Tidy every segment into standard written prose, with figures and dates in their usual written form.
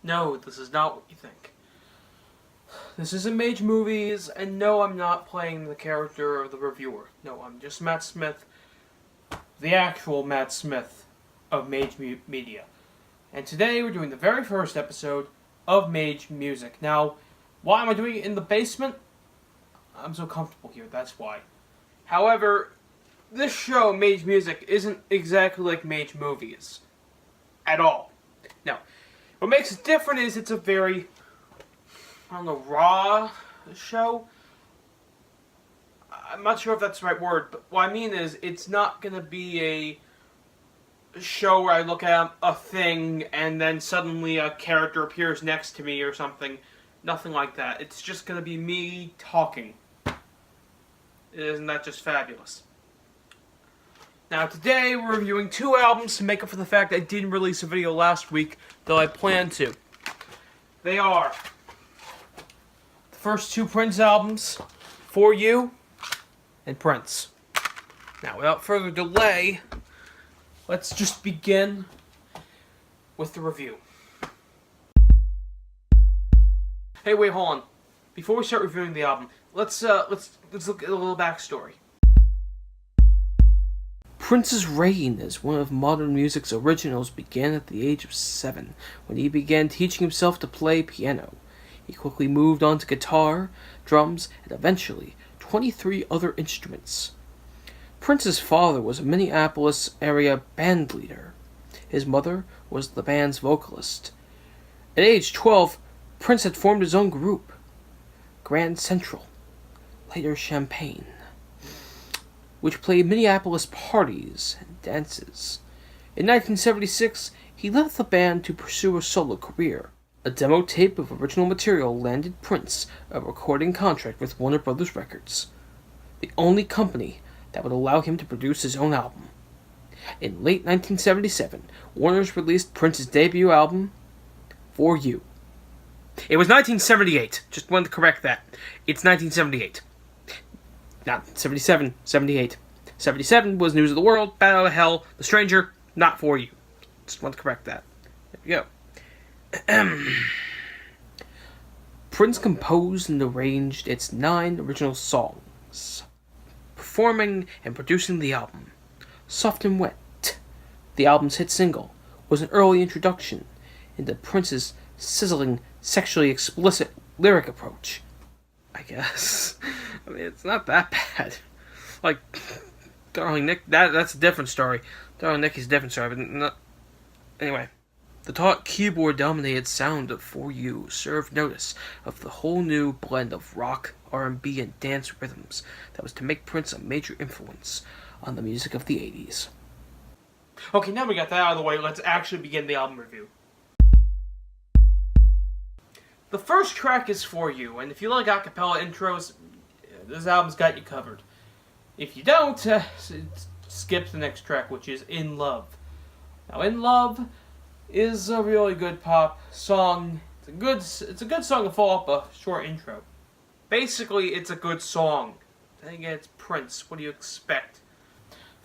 No, this is not what you think. This isn't Mage Movies, and no, I'm not playing the character of the reviewer. No, I'm just Matt Smith, the actual Matt Smith of Mage Media. And today we're doing the very first episode of Mage Music. Now, why am I doing it in the basement? I'm so comfortable here, that's why. However, this show, Mage Music, isn't exactly like Mage Movies. At all. Now, what makes it different is it's a very, raw show. I'm not sure if that's the right word, but what I mean is it's not going to be a show where I look at a thing and then suddenly a character appears next to me or something. Nothing like that. It's just going to be me talking. Isn't that just fabulous? Now today we're reviewing two albums to make up for the fact I didn't release a video last week, though I planned to. They are the first two Prince albums, For You and Prince. Now without further delay, let's just begin with the review. Hey, wait, hold on. Before we start reviewing the album, let's look at a little backstory. Prince's reign as one of modern music's originals began at the age of 7, when he began teaching himself to play piano. He quickly moved on to guitar, drums, and eventually 23 other instruments. Prince's father was a Minneapolis area band leader. His mother was the band's vocalist. At age 12, Prince had formed his own group, Grand Central, later Champagne, which played Minneapolis parties and dances. In 1976, he left the band to pursue a solo career. A demo tape of original material landed Prince a recording contract with Warner Brothers Records, the only company that would allow him to produce his own album. In late 1977, Warner's released Prince's debut album, For You. It was 1978. Just wanted to correct that. It's 1978. Not 77, 78. 77 was News of the World, Bat Out of Hell, The Stranger, not For You. Just want to correct that. There we go. Prince composed and arranged its 9 original songs, performing and producing the album. Soft and Wet, the album's hit single, was an early introduction into Prince's sizzling, sexually explicit lyric approach. I guess. I mean, it's not that bad. Like, Darling Nick, that's a different story. Darling Nikki's a different story, but not... Anyway. The taut keyboard-dominated sound of For You served notice of the whole new blend of rock, R&B, and dance rhythms that was to make Prince a major influence on the music of the 80s. Okay, now we got that out of the way, let's actually begin the album review. The first track is For You, and if you like acapella intros, this album's got you covered. If you don't, skip the next track, which is In Love. Now, In Love is a really good pop song. It's a good song to follow up a short intro. Basically, it's a good song. Then again, it's Prince. What do you expect?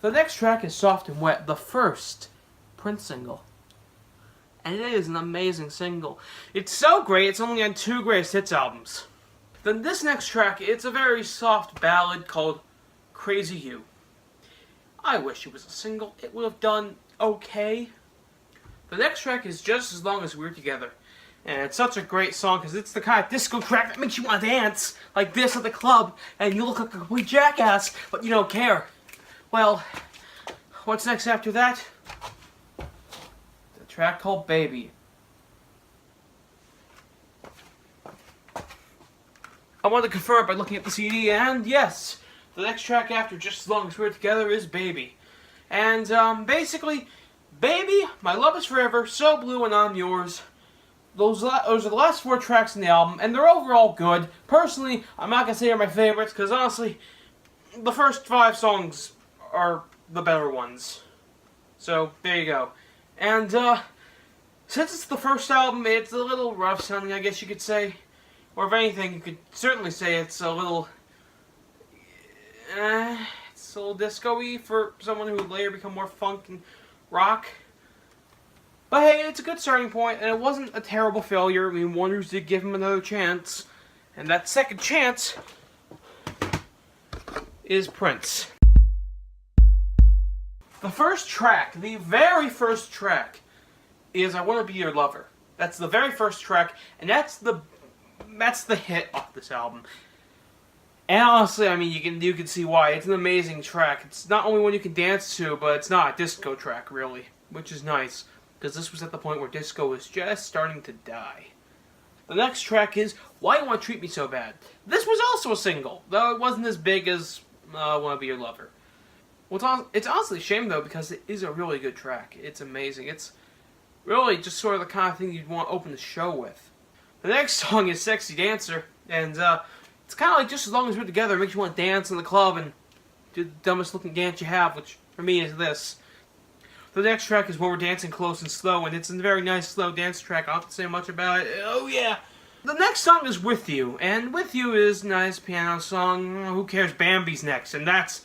The next track is Soft and Wet, the first Prince single. And it is an amazing single. It's so great, it's only on 2 greatest hits albums. Then this next track, it's a very soft ballad called Crazy You. I wish it was a single. It would have done okay. The next track is Just As Long As We're Together. And it's such a great song because it's the kind of disco track that makes you want to dance like this at the club. And you look like a complete jackass, but you don't care. Well, what's next after that? Track called Baby. I wanted to confirm by looking at the CD, and yes, the next track after Just As Long As We're Together is Baby. And, basically, Baby, My Love Is Forever, So Blue, and I'm Yours. Those are the last 4 tracks in the album, and they're overall good. Personally, I'm not going to say they're my favorites, because honestly, the first 5 songs are the better ones. So, there you go. And, since it's the first album, it's a little rough sounding, I guess you could say. Or if anything, you could certainly say it's a little... it's a little disco-y for someone who would later become more funk and rock. But hey, it's a good starting point, and it wasn't a terrible failure. I mean, Wonders did give him another chance, and that second chance is Prince. The first track, the very first track, is I Want to Be Your Lover. That's the very first track, and that's the hit off this album. And honestly, I mean, you can see why. It's an amazing track. It's not only one you can dance to, but it's not a disco track, really, which is nice, because this was at the point where disco was just starting to die. The next track is Why You Want to Treat Me So Bad. This was also a single, though it wasn't as big as I Want to Be Your Lover. Well, it's honestly a shame, though, because it is a really good track. It's amazing. It's really just sort of the kind of thing you'd want to open the show with. The next song is Sexy Dancer, and it's kind of like Just As Long As We're Together. It makes you want to dance in the club and do the dumbest looking dance you have, which for me is this. The next track is When We're Dancing Close and Slow, and it's a very nice slow dance track. I don't have to say much about it. Oh yeah! The next song is With You, and With You is a nice piano song. Who cares? Bambi's next, and it's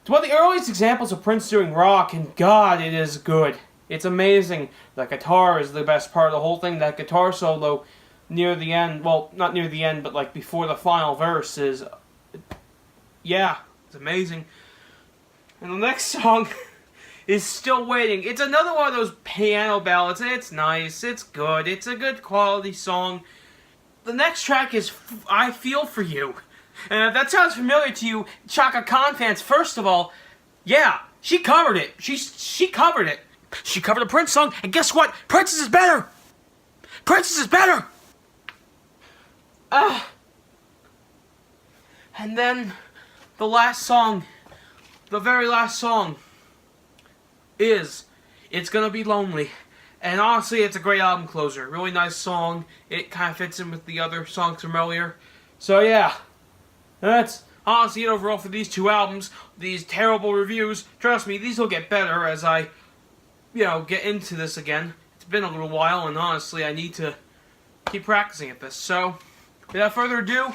one of the earliest examples of Prince doing rock, and God, it is good. It's amazing. The guitar is the best part of the whole thing. That guitar solo near the end, well, not near the end, but like before the final verse is, yeah, it's amazing. And the next song is Still Waiting. It's another one of those piano ballads. It's nice, it's good, it's a good quality song. The next track is I Feel For You. And if that sounds familiar to you, Chaka Khan fans, first of all, yeah, she covered it. She covered it. She covered a Prince song, and guess what? Prince's is better! Prince's is better! And then, the last song, the very last song, is It's Gonna Be Lonely. And honestly, it's a great album closer. Really nice song. It kind of fits in with the other songs from earlier. So yeah, that's honestly it overall for these two albums. These terrible reviews. Trust me, these will get better as I, get into this again. It's been a little while, and honestly, I need to keep practicing at this. So, without further ado,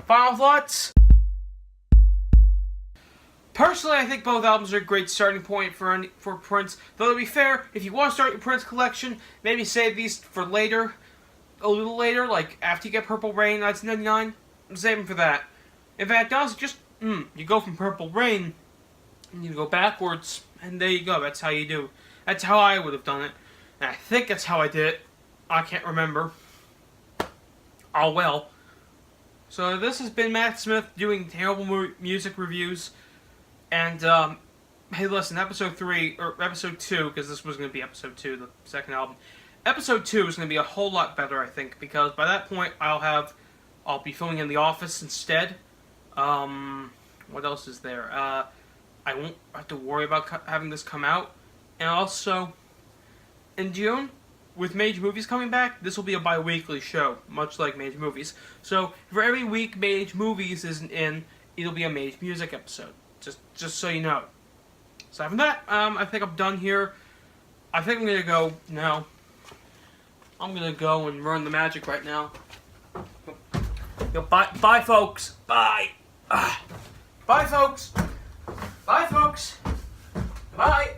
final thoughts. Personally, I think both albums are a great starting point for Prince. Though, to be fair, if you want to start your Prince collection, maybe save these for later, a little later, like after you get Purple Rain 1999. Save them for that. In fact, honestly, just you go from Purple Rain, and you go backwards, and there you go. That's how you do. That's how I would have done it, and I think that's how I did it. I can't remember. Oh well. So this has been Matt Smith doing terrible music reviews. And, hey listen, episode 2, because this was going to be episode 2, the second album. Episode 2 is going to be a whole lot better, I think, because by that point I'll be filming in the office instead. What else is there? I won't have to worry about having this come out. And also, in June, with Mage Movies coming back, this will be a bi-weekly show, much like Mage Movies. So, for every week Mage Movies isn't in, it'll be a Mage Music episode. Just so you know. So after that, I think I'm done here. I think I'm gonna go now. I'm gonna go and run the magic right now. Bye, folks. Bye. Bye, folks. Bye, folks. Bye.